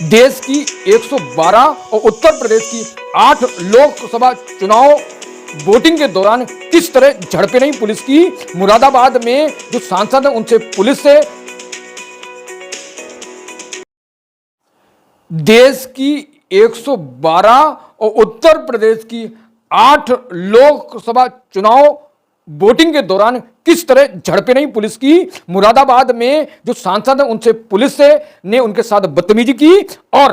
देश की 112 और उत्तर प्रदेश की 8 लोकसभा चुनाव वोटिंग के दौरान किस तरह झड़पें रही पुलिस की। मुरादाबाद में जो सांसद हैं उनसे पुलिस से देश की 112 और उत्तर प्रदेश की 8 लोकसभा चुनाव वोटिंग के दौरान किस तरह झड़पें रही पुलिस की। मुरादाबाद में जो सांसद हैं उनसे पुलिस से ने उनके साथ बदतमीजी की और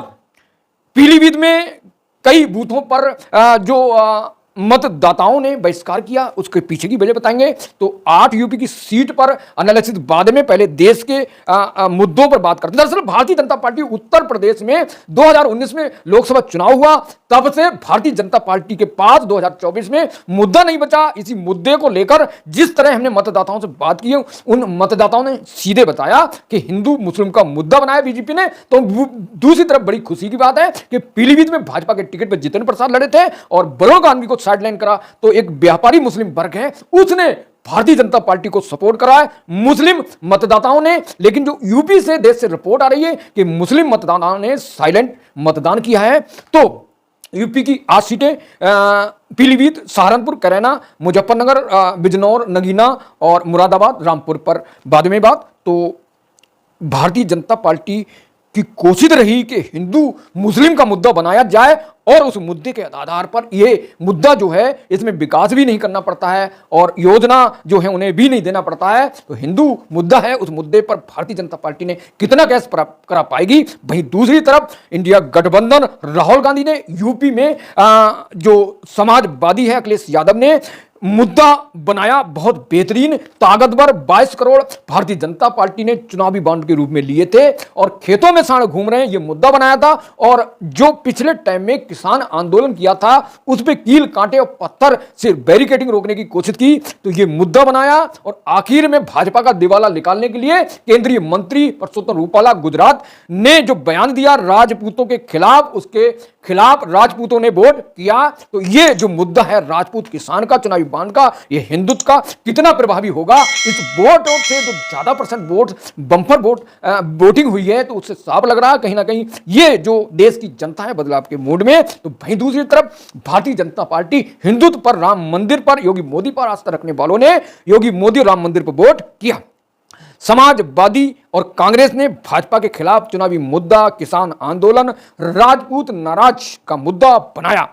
पीलीभीत में कई बूथों पर जो मतदाताओं ने बहिष्कार किया, उसके पीछे की वजह बताएंगे। तो 8 यूपी की सीट पर एनालिसिस बाद में, पहले देश के मुद्दों पर बात करते हैं। दरअसल भारतीय जनता पार्टी उत्तर प्रदेश में 2019 में लोकसभा चुनाव हुआ, तब से भारतीय जनता पार्टी के पास 2024 में मुद्दा नहीं बचा। इसी मुद्दे को लेकर जिस तरह हमने मतदाताओं से बात की, उन मतदाताओं ने सीधे बताया कि हिंदू मुस्लिम का मुद्दा बनाया बीजेपी ने। तो दूसरी तरफ बड़ी खुशी की बात है कि पीलीभीत में भाजपा के टिकट पर जितेंद्र प्रसाद लड़े थे और बड़ौल गांधी को साइडलाइन करा। तो एक व्यापारी मुस्लिम वर्ग है, उसने भारतीय जनता पार्टी को सपोर्ट करा है मुस्लिम मतदाताओं ने। लेकिन जो यूपी से देश से रिपोर्ट आ रही है कि मुस्लिम मतदाताओं ने साइलेंट मतदान किया है। तो यूपी की 8 सीटें पीलीभीत, सहारनपुर, कैराना, मुजफ्फरनगर, बिजनौर, नगीना और मुरादाबाद, रामपुर पर बाद में बात। तो भारतीय जनता पार्टी की कोशिश रही कि हिंदू मुस्लिम का मुद्दा बनाया जाए और उस मुद्दे के आधार पर ये मुद्दा जो है इसमें विकास भी नहीं करना पड़ता है और योजना जो है उन्हें भी नहीं देना पड़ता है। तो हिंदू मुद्दा है, उस मुद्दे पर भारतीय जनता पार्टी ने कितना कैश करा पाएगी। वहीं दूसरी तरफ इंडिया गठबंधन, राहुल गांधी ने यूपी में जो समाजवादी है अखिलेश यादव ने मुद्दा बनाया बहुत बेहतरीन, ताकतवर 22 करोड़ भारतीय जनता पार्टी ने चुनावी बॉन्ड के रूप में लिए थे और खेतों में सांड घूम रहे हैं, ये मुद्दा बनाया था। और जो पिछले टाइम में किसान आंदोलन किया था उस पर कील, कांटे और पत्थर से बैरिकेडिंग रोकने की कोशिश की, तो ये मुद्दा बनाया। और आखिर में भाजपा का दिवाला निकालने के लिए केंद्रीय मंत्री परसोत्तम रूपाला गुजरात ने जो बयान दिया राजपूतों के खिलाफ, उसके खिलाफ राजपूतों ने वोट किया। तो ये जो मुद्दा है राजपूत किसान का, चुनावी बांड का, ये हिंदुत्व का कितना प्रभावी होगा। इस वोट से जो ज्यादा percent vote bumper vote voting हुई है, तो उससे साफ लग रहा है कहीं ना कहीं ये जो देश की जनता है बदलाव के मूड में। तो वहीं दूसरी तरफ भारतीय जनता पार्टी हिंदुत्व पर, राम मंदिर पर, योगी मोदी पर आस्था रखने वालों ने योगी मोदी राम मंदिर पर वोट किया। समाजवादी और कांग्रेस ने भाजपा के खिलाफ चुनावी मुद्दा किसान आंदोलन, राजपूत नाराज का मुद्दा बनाया।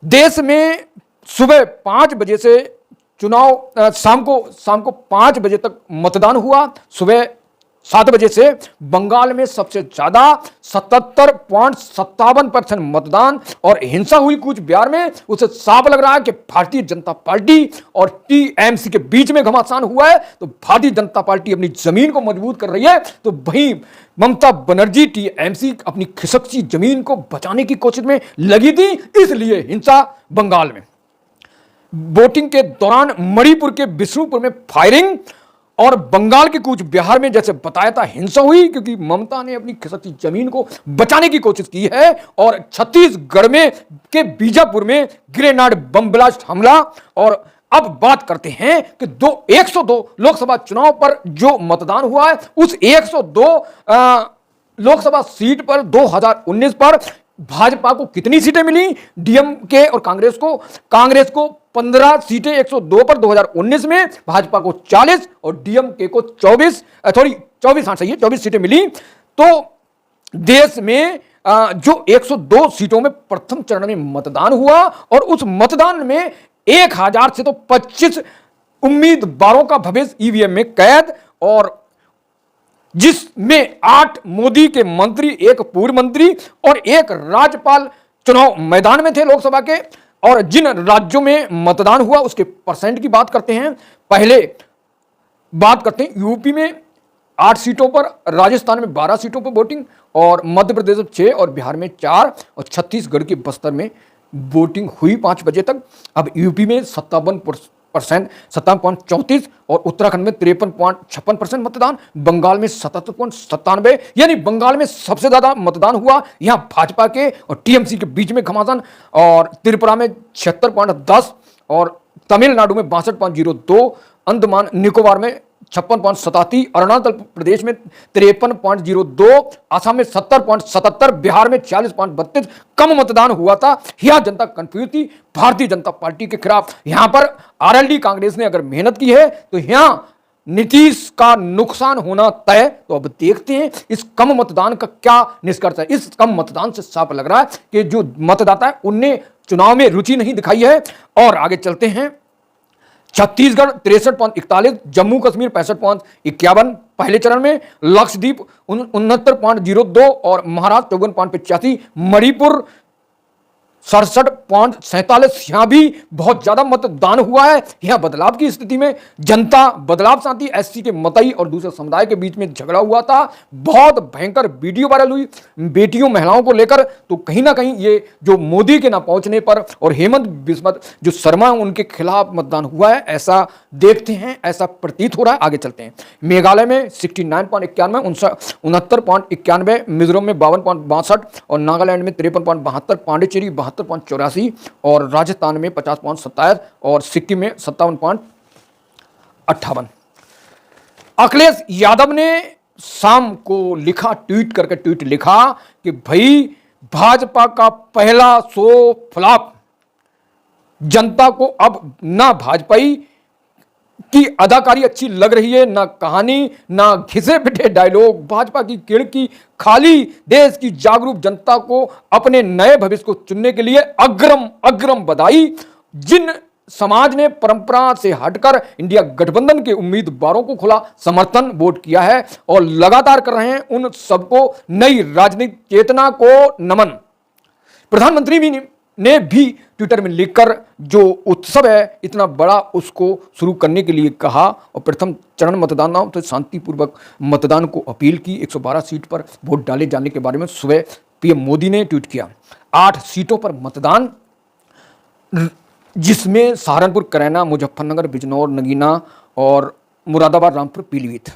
देश में सुबह 5 बजे से चुनाव, शाम को 5 बजे तक मतदान हुआ। सुबह 7 बजे से बंगाल में सबसे ज्यादा 77.57% मतदान और हिंसा हुई कूच बिहार में। उसे साफ लग रहा है कि भारतीय जनता पार्टी और टीएमसी के बीच में घमासान हुआ है। तो भारतीय जनता पार्टी अपनी जमीन को मजबूत कर रही है, तो वहीं ममता बनर्जी टीएमसी अपनी खिसकती जमीन को बचाने की कोशिश में लगी थी, इसलिए हिंसा बंगाल में। वोटिंग के दौरान मणिपुर के बिष्णुपुर में फायरिंग और बंगाल के कूच बिहार में जैसे बताया था हिंसा हुई, क्योंकि ममता ने अपनी खिसकती जमीन को बचाने की कोशिश की है। और छत्तीसगढ़ में के बीजापुर में ग्रेनाड बम ब्लास्ट हमला। और अब बात करते हैं कि 102 लोकसभा चुनाव पर जो मतदान हुआ है, उस 102 लोकसभा सीट पर 2019 पर भाजपा को कितनी सीटें मिली। डीएमके और कांग्रेस को 15 सीटें 102 पर 2019 में, भाजपा को 40 और डीएमके को 24 सीटें मिली। तो देश में जो 102 सीटों में प्रथम चरण में मतदान हुआ और उस मतदान में 1000 से तो 25 उम्मीदवारों का भविष्य ईवीएम में कैद, और जिसमें 8 मोदी के मंत्री, 1 पूर्व मंत्री और 1 राज्यपाल चुनाव मैदान में थे लोकसभा के। और जिन राज्यों में मतदान हुआ उसके परसेंट की बात करते हैं। पहले बात करते हैं यूपी में 8 सीटों पर, राजस्थान में 12 सीटों पर वोटिंग, और मध्य प्रदेश में 6 और बिहार में 4 और छत्तीसगढ़ के बस्तर में वोटिंग हुई 5 बजे तक। अब यूपी में 57.34% और उत्तराखंड में 53.56% मतदान, बंगाल में 77.97, यानी बंगाल में सबसे ज्यादा मतदान हुआ। यहां भाजपा के और टीएमसी के बीच में घमासान, और त्रिपुरा में 76.10 और तमिलनाडु में 62.02, अंडमान निकोबार में 56.87, अरुणाचल प्रदेश में 53.02, असम में 70.77, बिहार में 46.32 कम मतदान हुआ था। यह जनता कंफ्यूज थी भारतीय जनता पार्टी के खिलाफ। यहां पर आरएलडी कांग्रेस ने अगर मेहनत की है तो यहां नीतीश का नुकसान होना तय। तो अब देखते हैं इस कम मतदान का क्या निष्कर्ष है। इस कम मतदान से साफ लग रहा है कि जो मतदाता है उनने चुनाव में रुचि नहीं दिखाई है। और आगे चलते हैं, छत्तीसगढ़ 63.41, जम्मू कश्मीर 65.51 पहले चरण में, लक्षद्वीप 69.02 और महाराष्ट्र 54.85, मणिपुर 67.47। यहां भी बहुत ज्यादा मतदान हुआ है। यहां बदलाव की स्थिति में जनता बदलाव चाहती। एससी के मतई और दूसरे समुदाय के बीच में झगड़ा हुआ था, बहुत भयंकर वीडियो वायरल हुई बेटियों महिलाओं को लेकर। तो कहीं ना कहीं ये जो मोदी के ना पहुंचने पर और हेमंत बिस्वा जो शर्मा उनके खिलाफ मतदान हुआ है, ऐसा देखते हैं, ऐसा प्रतीत हो रहा है। आगे चलते हैं, मेघालय में 69.91, 69.91, मिजोरम में 52.62 और नागालैंड में 53.72, पांडिचेरी 72.84 और राजस्थान में 50.27 और सिक्किम में 57.58। अखिलेश यादव ने शाम को लिखा, ट्वीट लिखा कि भाई भाजपा का पहला शो फ्लॉप, जनता को अब ना भाजपाई की अदाकारी अच्छी लग रही है, ना कहानी, ना घिसे पिटे डायलॉग, भाजपा की खिड़की खाली। देश की जागरूक जनता को अपने नए भविष्य को चुनने के लिए अग्रम बधाई। जिन समाज ने परंपरा से हटकर इंडिया गठबंधन के उम्मीदवारों को खुला समर्थन वोट किया है और लगातार कर रहे हैं, उन सबको नई राजनीतिक चेतना को नमन। प्रधानमंत्री ने भी ट्विटर में लिखकर जो उत्सव है इतना बड़ा उसको शुरू करने के लिए कहा और प्रथम चरण मतदाताओं से शांतिपूर्वक मतदान को अपील की। 112 सीट पर वोट डाले जाने के बारे में सुबह पीएम मोदी ने ट्वीट किया। 8 सीटों पर मतदान, जिसमें सहारनपुर, करैना, मुजफ्फरनगर, बिजनौर, नगीना और मुरादाबाद, रामपुर, पीलीभीत।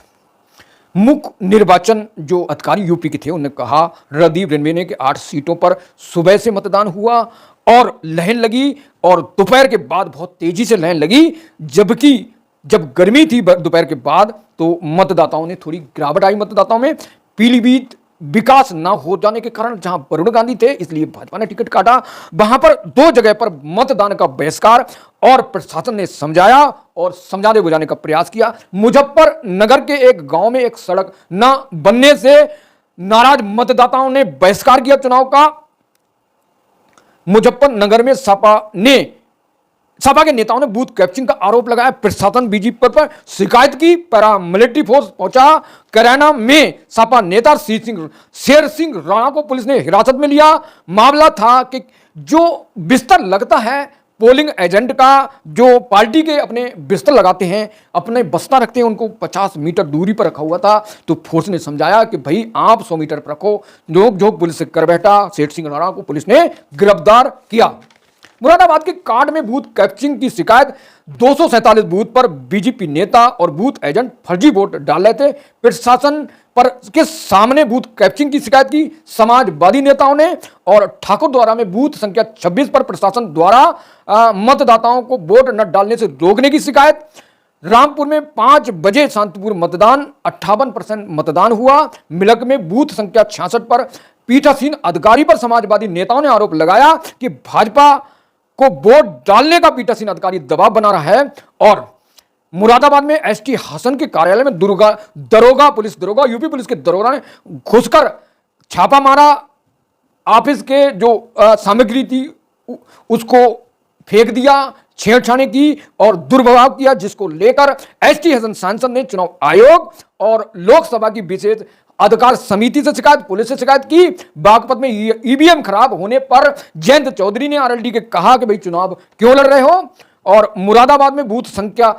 मुख्य निर्वाचन जो अधिकारी यूपी के थे उन्होंने कहा, रणदीप रेणवे ने कि 8 सीटों पर सुबह से मतदान हुआ और लहर लगी और दोपहर के बाद बहुत तेजी से लहर लगी, जबकि जब गर्मी थी दोपहर के बाद तो मतदाताओं ने थोड़ी गिरावट आई मतदाताओं में। पीलीभीत विकास ना हो जाने के कारण जहां वरुण गांधी थे इसलिए भाजपा ने टिकट काटा, वहां पर 2 जगह पर मतदान का बहिष्कार और प्रशासन ने समझाया और समझाने बुझाने का प्रयास किया। मुजफ्फरनगर के एक गांव में एक सड़क न बनने से नाराज मतदाताओं ने बहिष्कार किया चुनाव का। मुजफ्फरनगर में सपा के नेताओं ने बूथ कैप्चरिंग का आरोप लगाया, प्रशासन बीजेपी पर शिकायत की, पैरामिलिट्री फोर्स पहुंचा। करैना में सपा नेता शेर सिंह राणा को पुलिस ने हिरासत में लिया। मामला था कि जो बिस्तर लगता है पोलिंग एजेंट का, जो पार्टी के अपने बिस्तर लगाते हैं, अपने बस्ता रखते हैं, उनको 50 मीटर दूरी पर रखा हुआ था। तो फोर्स ने समझाया कि भाई आप 100 मीटर पर रखो, जो पुलिस से कर बैठा। शेर सिंह राणा को पुलिस ने गिरफ्तार किया। मुरादाबाद के कार्ड में बूथ कैप्चरिंग की शिकायत, 247 बूथ पर बीजेपी नेता और बूथ एजेंट फर्जी वोट डाल रहे थे। प्रशासन पर के सामने बूथ कैप्चरिंग की शिकायत की समाजवादी नेताओं ने और ठाकुर द्वारा में बूथ संख्या 26 पर प्रशासन द्वारा मतदाताओं को वोट न डालने से रोकने की शिकायत। रामपुर में 5 बजे शांतिपूर्ण मतदान, 58% मतदान हुआ। मिलक में बूथ संख्या 66 पर पीठासीन अधिकारी पर समाजवादी नेताओं ने आरोप लगाया कि भाजपा को वोट डालने का पीठासीन अधिकारी दबाव बना रहा है। और मुरादाबाद में एसटी हसन के कार्यालय में दरोगा यूपी पुलिस के दरोगा ने घुसकर छापा मारा, ऑफिस के जो सामग्री थी उसको फेंक दिया, छेड़छाड़ी की और दुर्व्यवहार किया, जिसको लेकर एसटी हसन सांसद ने चुनाव आयोग और लोकसभा की विशेष अधिकार समिति से शिकायत, पुलिस से शिकायत की। बागपत में ईवीएम खराब होने पर जयंत चौधरी ने आरएलडी के कहा कि भाई चुनाव क्यों लड़ रहे हो। और मुरादाबाद में बूथ संख्या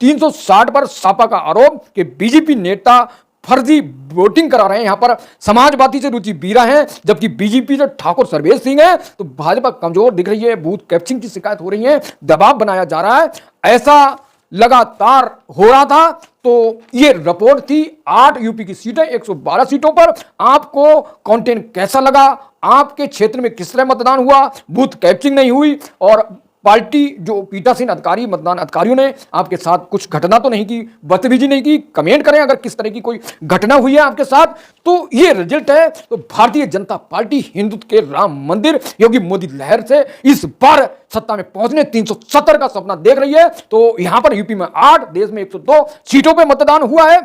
360 पर सपा का आरोप कि बीजेपी नेता फर्जी वोटिंग करा रहे हैं। यहां पर समाजवादी से रुचि बीरा है, जबकि बीजेपी से ठाकुर सर्वेश सिंह है। तो भाजपा कमजोर दिख रही है, बूथ कैप्चरिंग की शिकायत हो रही है, दबाव बनाया जा रहा है, ऐसा लगातार हो रहा था। तो ये रिपोर्ट थी 8 यूपी की सीटें 112 सीटों पर। आपको कंटेंट कैसा लगा? आपके क्षेत्र में किस तरह मतदान हुआ? बूथ कैप्चरिंग नहीं हुई और पार्टी जो पीठासीन अधिकारी मतदान अधिकारियों ने आपके साथ कुछ घटना तो नहीं की, बदतमीजी नहीं की, कमेंट करें अगर किस तरह की कोई घटना हुई है आपके साथ। तो ये रिजल्ट है। तो भारतीय जनता पार्टी हिंदुत्व के राम मंदिर योगी मोदी लहर से इस बार सत्ता में पहुंचने 370 का सपना देख रही है। तो यहां पर यूपी में 8, देश में 102 सीटों पर मतदान हुआ है।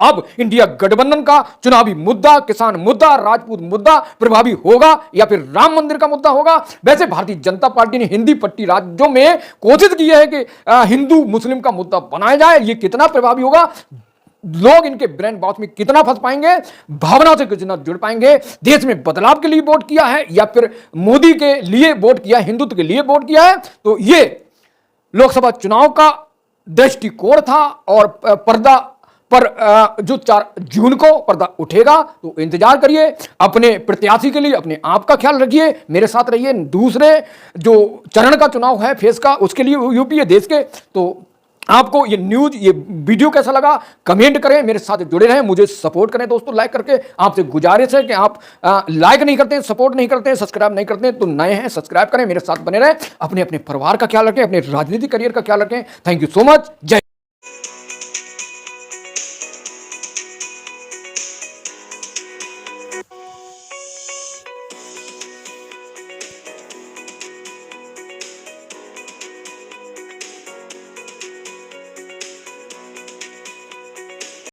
अब इंडिया गठबंधन का चुनावी मुद्दा, किसान मुद्दा, राजपूत मुद्दा प्रभावी होगा या फिर राम मंदिर का मुद्दा होगा। वैसे भारतीय जनता पार्टी ने हिंदी पट्टी राज्यों में कोशिश की है कि हिंदू मुस्लिम का मुद्दा बनाया जाए। ये कितना प्रभावी होगा, लोग इनके ब्रेन वॉश में कितना फंस पाएंगे, भावना से कितना जुड़ पाएंगे, देश में बदलाव के लिए वोट किया है या फिर मोदी के लिए वोट किया, हिंदुत्व के लिए वोट किया है। तो ये लोकसभा चुनाव का दृष्टिकोण था और पर्दा पर जो 4 जून को पर्दा उठेगा। तो इंतजार करिए, अपने प्रत्याशी के लिए अपने आप का ख्याल रखिए, मेरे साथ रहिए। दूसरे जो चरण का चुनाव है फेस का, उसके लिए यूपी है देश के। तो आपको ये न्यूज, ये वीडियो कैसा लगा कमेंट करें, मेरे साथ जुड़े रहें, मुझे सपोर्ट करें दोस्तों लाइक करके। आपसे गुजारिश है कि आप लाइक नहीं करते हैं, सपोर्ट नहीं करते हैं, सब्सक्राइब नहीं करते हैं तो नए हैं सब्सक्राइब करें, मेरे साथ बने रहें, अपने अपने परिवार का ख्याल रखें, अपने राजनीतिक करियर का ख्याल रखें। Thank you so much. जय